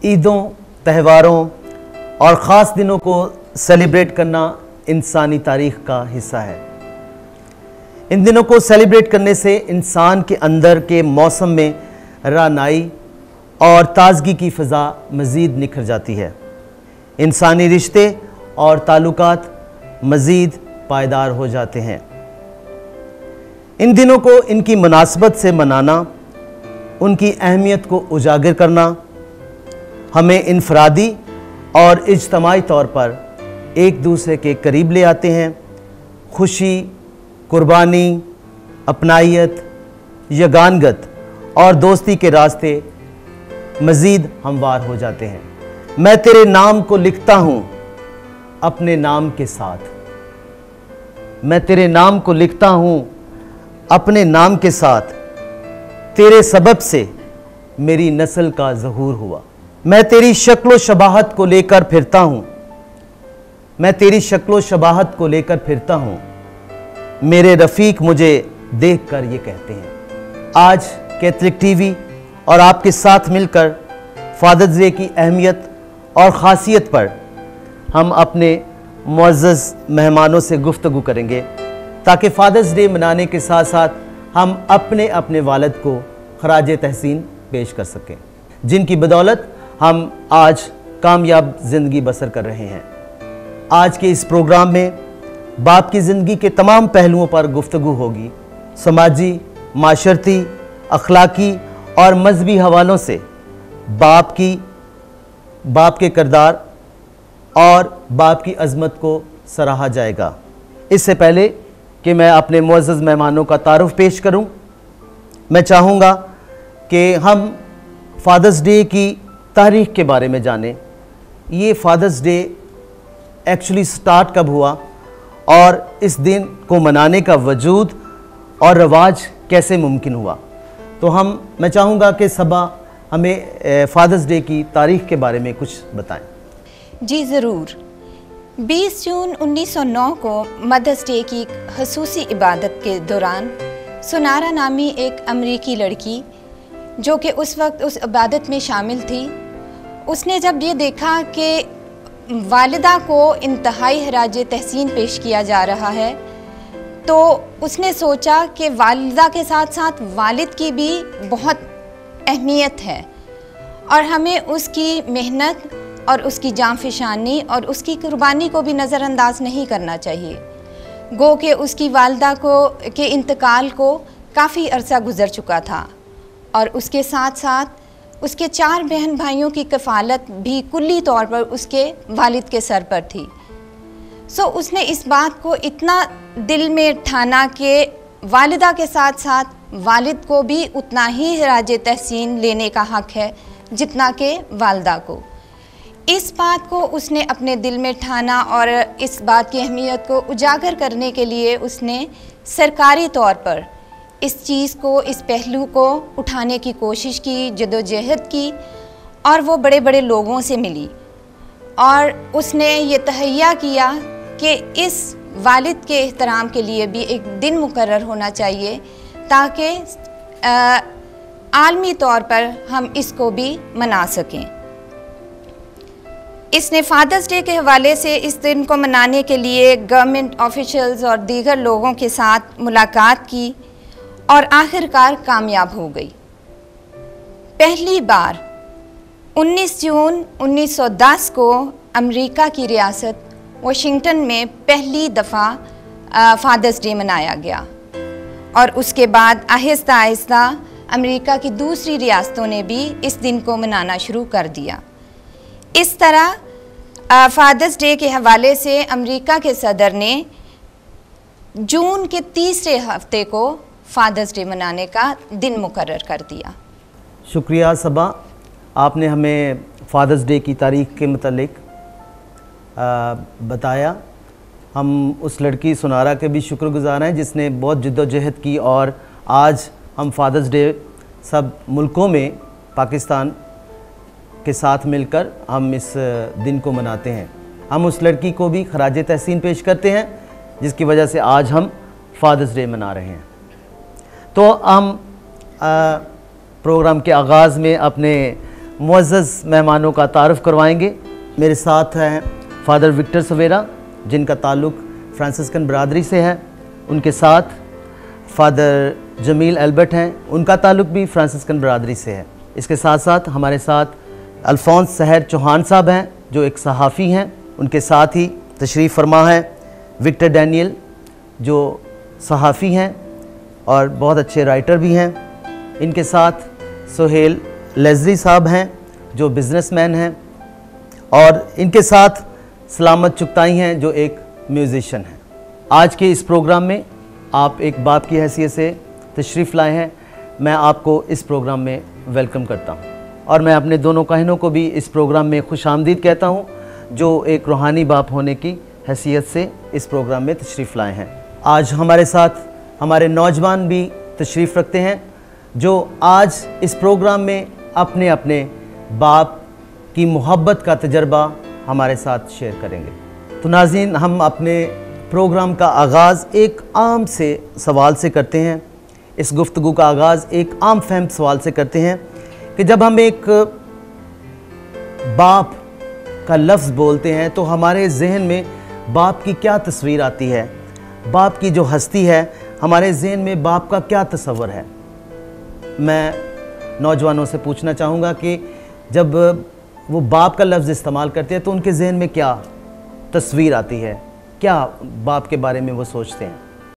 ईदों, त्योहारों और ख़ास दिनों को सेलिब्रेट करना इंसानी तारीख़ का हिस्सा है। इन दिनों को सेलिब्रेट करने से इंसान के अंदर के मौसम में रानाई और ताजगी की फ़ज़ा मज़ीद निखर जाती है। इंसानी रिश्ते और ताल्लुकात मज़ीद पायदार हो जाते हैं। इन दिनों को इनकी मुनासबत से मनाना, उनकी अहमियत को उजागर करना हमें इनफरादी और इज्तमाई तौर पर एक दूसरे के करीब ले आते हैं। खुशी, कुर्बानी, अपनाइयत, यगानगत और दोस्ती के रास्ते मज़ीद हमवार हो जाते हैं। मैं तेरे नाम को लिखता हूँ अपने नाम के साथ, मैं तेरे नाम को लिखता हूँ अपने नाम के साथ, तेरे सबब से मेरी नस्ल का ज़हूर हुआ। मैं तेरी शक्लो शबाहत को लेकर फिरता हूँ, मैं तेरी शक्लो शबाहत को लेकर फिरता हूँ, मेरे रफ़ीक मुझे देख कर ये कहते हैं। आज कैथलिक टीवी और आपके साथ मिलकर फादर्स डे की अहमियत और ख़ासियत पर हम अपने मुअज़्ज़ज़ मेहमानों से गुफ्तगू करेंगे, ताकि फादर्स डे मनाने के साथ साथ हम अपने अपने वालिद को खराज तहसीन पेश कर सकें, जिनकी बदौलत हम आज कामयाब ज़िंदगी बसर कर रहे हैं। आज के इस प्रोग्राम में बाप की ज़िंदगी के तमाम पहलुओं पर गुफ्तगू होगी। समाजी, माशरती, अखलाकी और मजहबी हवालों से बाप के किरदार और बाप की अज़मत को सराहा जाएगा। इससे पहले कि मैं अपने मुअज़्ज़ज़ मेहमानों का तारुफ़ पेश करूं, मैं चाहूँगा कि हम फादर्स डे की तारीख़ के बारे में जानें। ये फादर्स डे एक्चुअली स्टार्ट कब हुआ और इस दिन को मनाने का वजूद और रवाज कैसे मुमकिन हुआ। तो मैं चाहूँगा कि सबा हमें फादर्स डे की तारीख़ के बारे में कुछ बताएं। जी ज़रूर। 20 जून 1909 को मदर्स डे की ख़ुसूसी इबादत के दौरान सुनारा नामी एक अमरीकी लड़की, जो कि उस वक्त उस इबादत में शामिल थी, उसने जब ये देखा कि वालिदा को इंतहाई खराज तहसीन पेश किया जा रहा है, तो उसने सोचा कि वालिदा के साथ साथ वालिद की भी बहुत अहमियत है और हमें उसकी मेहनत और उसकी जांफशानी और उसकी कुर्बानी को भी नज़रअंदाज नहीं करना चाहिए। गो कि उसकी वालिदा के इंतकाल को काफ़ी अरसा गुज़र चुका था और उसके साथ साथ उसके 4 बहन भाइयों की कफ़ालत भी कुल्ली तौर पर उसके वालिद के सर पर थी। उसने इस बात को इतना दिल में ठाना कि वालिदा के साथ साथ वालिद को भी उतना ही खराज तहसीन लेने का हक़ है जितना कि वालिदा को। इस बात को उसने अपने दिल में ठाना और इस बात की अहमियत को उजागर करने के लिए उसने सरकारी तौर पर इस चीज़ को, इस पहलू को उठाने की कोशिश की, जदोजहद की और वो बड़े बड़े लोगों से मिली और उसने ये तहैया किया कि इस वालिद के एहतराम के लिए भी एक दिन मुकर्रर होना चाहिए, ताकि आलमी तौर पर हम इसको भी मना सकें। इसने फादर्स डे के हवाले से इस दिन को मनाने के लिए गवर्नमेंट ऑफिशियल्स और दीगर लोगों के साथ मुलाकात की और आखिरकार कामयाब हो गई। पहली बार 19 जून 1910 को अमेरिका की रियासत वाशिंगटन में पहली दफ़ा फादर्स डे मनाया गया और उसके बाद आहिस्ता आहिस्ता अमेरिका की दूसरी रियासतों ने भी इस दिन को मनाना शुरू कर दिया। इस तरह फादर्स डे के हवाले से अमेरिका के सदर ने जून के तीसरे हफ्ते को फादर्स डे मनाने का दिन मुकर्रर कर दिया। शुक्रिया सबा, आपने हमें फादर्स डे की तारीख़ के मतलब बताया। हम उस लड़की सुनारा के भी शुक्रगुज़ार हैं जिसने बहुत जद्दोजहद की और आज हम फादर्स डे सब मुल्कों में पाकिस्तान के साथ मिलकर हम इस दिन को मनाते हैं। हम उस लड़की को भी खराज तहसीन पेश करते हैं जिसकी वजह से आज हम फादर्स डे मना रहे हैं। तो हम प्रोग्राम के आगाज़ में अपने मुअज़्ज़ज़ मेहमानों का तारुफ़ करवाएंगे। मेरे साथ हैं फ़ादर विक्टर सवेरा, जिनका ताल्लुक़ फ्रांसिस्कन बरादरी से है। उनके साथ फ़ादर जमील एल्बर्ट हैं, उनका ताल्लुक़ भी फ्रांसिस्कन बरादरी से है। इसके साथ साथ हमारे साथ अल्फोंस सहर चौहान साहब हैं, जो एक सहाफ़ी हैं। उनके साथ ही तशरीफ़ फरमा है विक्टर डैनियल, जो सहाफ़ी हैं और बहुत अच्छे राइटर भी हैं। इनके साथ सोहेल लेज़री साहब हैं, जो बिज़नेसमैन हैं। और इनके साथ सलामत चुगताई हैं, जो एक म्यूज़िशियन हैं। आज के इस प्रोग्राम में आप एक बाप की हैसियत से तशरीफ़ लाए हैं। मैं आपको इस प्रोग्राम में वेलकम करता हूं और मैं अपने दोनों काहिनों को भी इस प्रोग्राम में खुशामदीद कहता हूं, जो एक रूहानी बाप होने की हैसियत से इस प्रोग्राम में तशरीफ़ लाए हैं। आज हमारे साथ हमारे नौजवान भी तशरीफ़ रखते हैं, जो आज इस प्रोग्राम में अपने अपने बाप की मोहब्बत का तजर्बा हमारे साथ शेयर करेंगे। तो नाज़रीन, हम अपने प्रोग्राम का आगाज़ एक आम से सवाल से करते हैं। इस गुफ्तगू का आगाज़ एक आम फहम सवाल से करते हैं कि जब हम एक बाप का लफ्ज़ बोलते हैं तो हमारे जहन में बाप की क्या तस्वीर आती है, बाप की जो हस्ती है, हमारे जहन में बाप का क्या तस्वर है। मैं नौजवानों से पूछना चाहूँगा कि जब वो बाप का लफ्ज़ इस्तेमाल करते हैं तो उनके जहन में क्या तस्वीर आती है, क्या बाप के बारे में वो सोचते हैं।